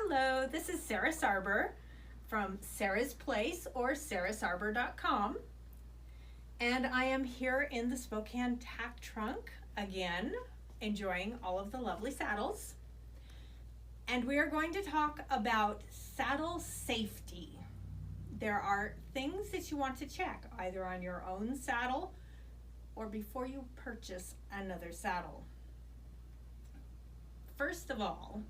Hello, this is Sarah Sarber from Sarah's Place or sarahsarber.com, and I am here in the Spokane tack trunk again, enjoying all of the lovely saddles. And we are going to talk about saddle safety. There are things that you want to check either on your own saddle or before you purchase another saddle. First of all,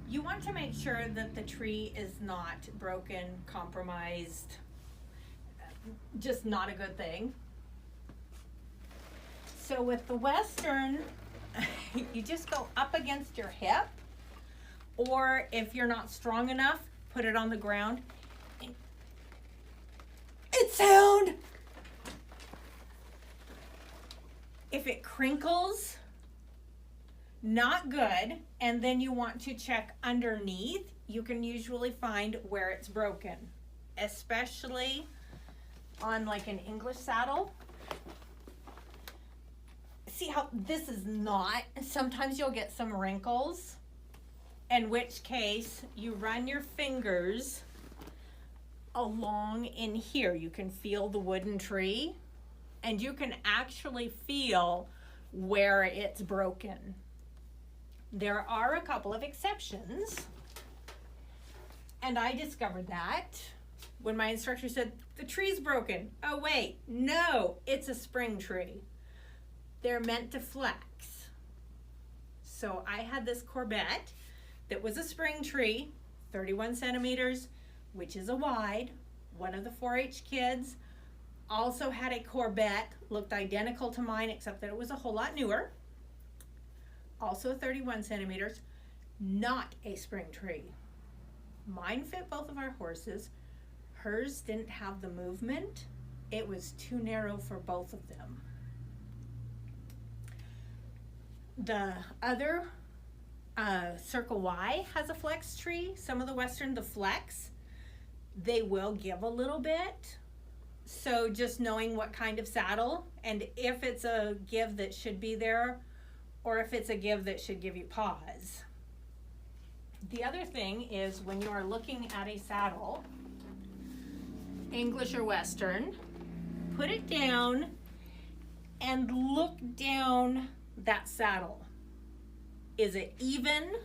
you want to make sure that the tree is not broken, compromised, just not a good thing. So with the Western, you just go up against your hip, or if you're not strong enough, put it on the ground. It's sound! If it crinkles, not good, and then you want to check underneath. You can usually find where it's broken, especially on like an English saddle. See how this is not, sometimes you'll get some wrinkles, in which case you run your fingers along in here. You can feel the wooden tree and you can actually feel where it's broken. There are a couple of exceptions, and I discovered that when my instructor said, the tree's broken. Oh wait, no, it's a spring tree. They're meant to flex. So I had this Corvette that was a spring tree, 31 centimeters, which is a wide. One of the 4-H kids also had a Corvette, looked identical to mine except that it was a whole lot newer. Also 31 centimeters, not a spring tree. Mine fit both of our horses. Hers didn't have the movement. It was too narrow for both of them. The other Circle Y has a flex tree. Some of the Western, the flex, they will give a little bit. So just knowing what kind of saddle and if it's a give that should be there or if it's a give that should give you pause. The other thing is when you are looking at a saddle, English or Western, put it down and look down that saddle. Is it even?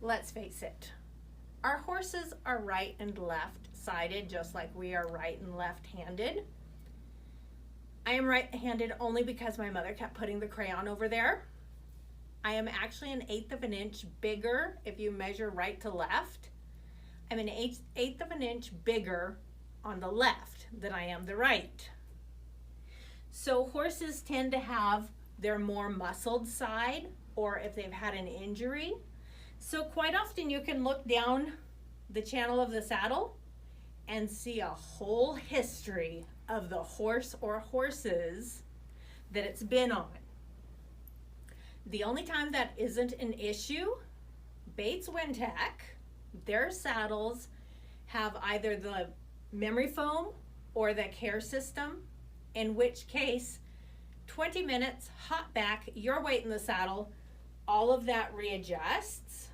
Let's face it, our horses are right and left sided just like we are right and left handed. I am right-handed only because my mother kept putting the crayon over there. I am actually 1/8 of an inch bigger if you measure right to left. I'm 1/8 of an inch bigger on the left than I am the right. So horses tend to have their more muscled side, or if they've had an injury. So quite often you can look down the channel of the saddle and see a whole history of the horse or horses that it's been on. The only time that isn't an issue, Bates Wintec, their saddles have either the memory foam or the care system, in which case 20 minutes, hop back, your weight in the saddle, all of that readjusts,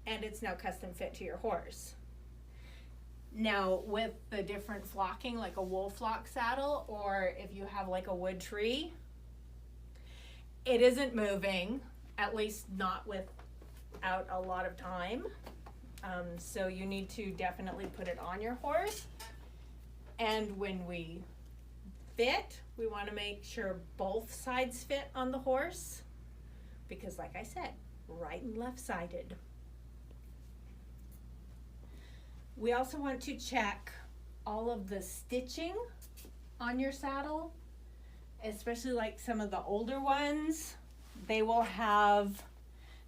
and it's now custom fit to your horse. Now with the different flocking, like a wool flock saddle, or if you have like a wood tree, it isn't moving, at least not without a lot of time. So you need to definitely put it on your horse. And when we fit, we want to make sure both sides fit on the horse, because like I said, right and left sided. We also want to check all of the stitching on your saddle, especially like some of the older ones. They will have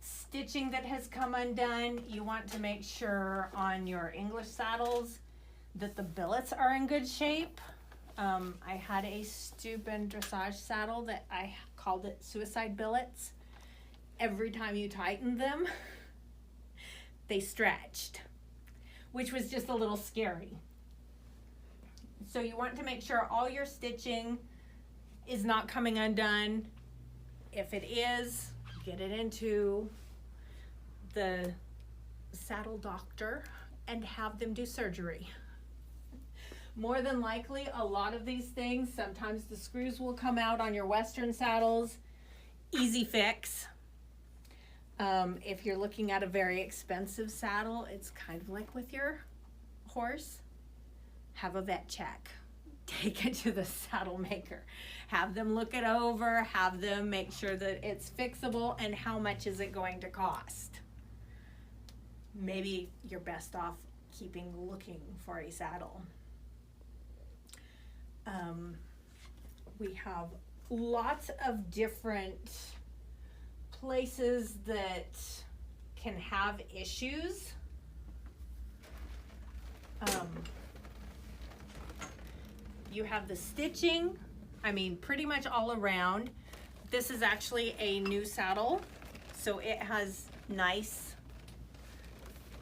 stitching that has come undone. You want to make sure on your English saddles that the billets are in good shape. I had a stupid dressage saddle that I called it suicide billets. Every time you tightened them, they stretched, which was just a little scary. So you want to make sure all your stitching is not coming undone. If it is, get it into the saddle doctor and have them do surgery. More than likely, a lot of these things, sometimes the screws will come out on your Western saddles. Easy fix. If you're looking at a very expensive saddle, it's kind of like with your horse. Have a vet check. Take it to the saddle maker. Have them look it over. Have them make sure that it's fixable, and how much is it going to cost. Maybe you're best off looking for a saddle. We have lots of different places that can have issues. You have the stitching, pretty much all around. This is actually a new saddle, so it has nice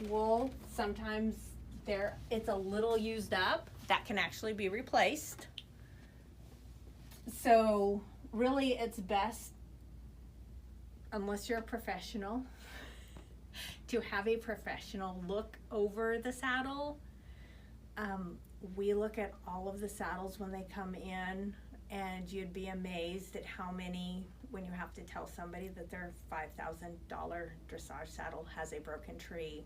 wool. Sometimes it's a little used up. That can actually be replaced. So really it's best, unless you're a professional, to have a professional look over the saddle. We look at all of the saddles when they come in, and you'd be amazed at how many, when you have to tell somebody that their $5,000 dressage saddle has a broken tree,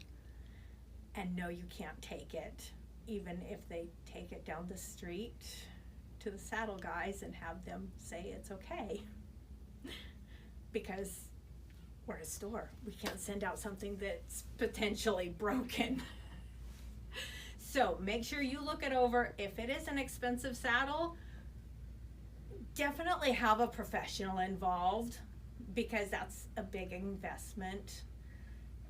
and no, you can't take it, even if they take it down the street to the saddle guys and have them say it's okay. Because we're a store. We can't send out something that's potentially broken. So make sure you look it over. If it is an expensive saddle, definitely have a professional involved, because that's a big investment,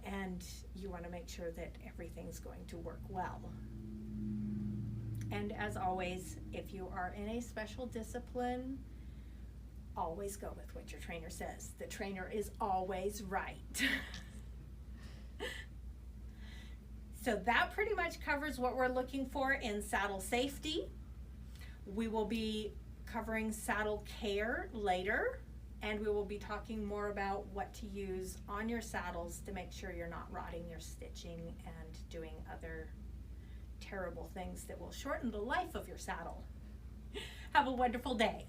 and you want to make sure that everything's going to work well. And as always, if you are in a special discipline, always go with what your trainer says. The trainer is always right. So that pretty much covers what we're looking for in saddle safety. We will be covering saddle care later, and we will be talking more about what to use on your saddles to make sure you're not rotting your stitching and doing other terrible things that will shorten the life of your saddle. Have a wonderful day.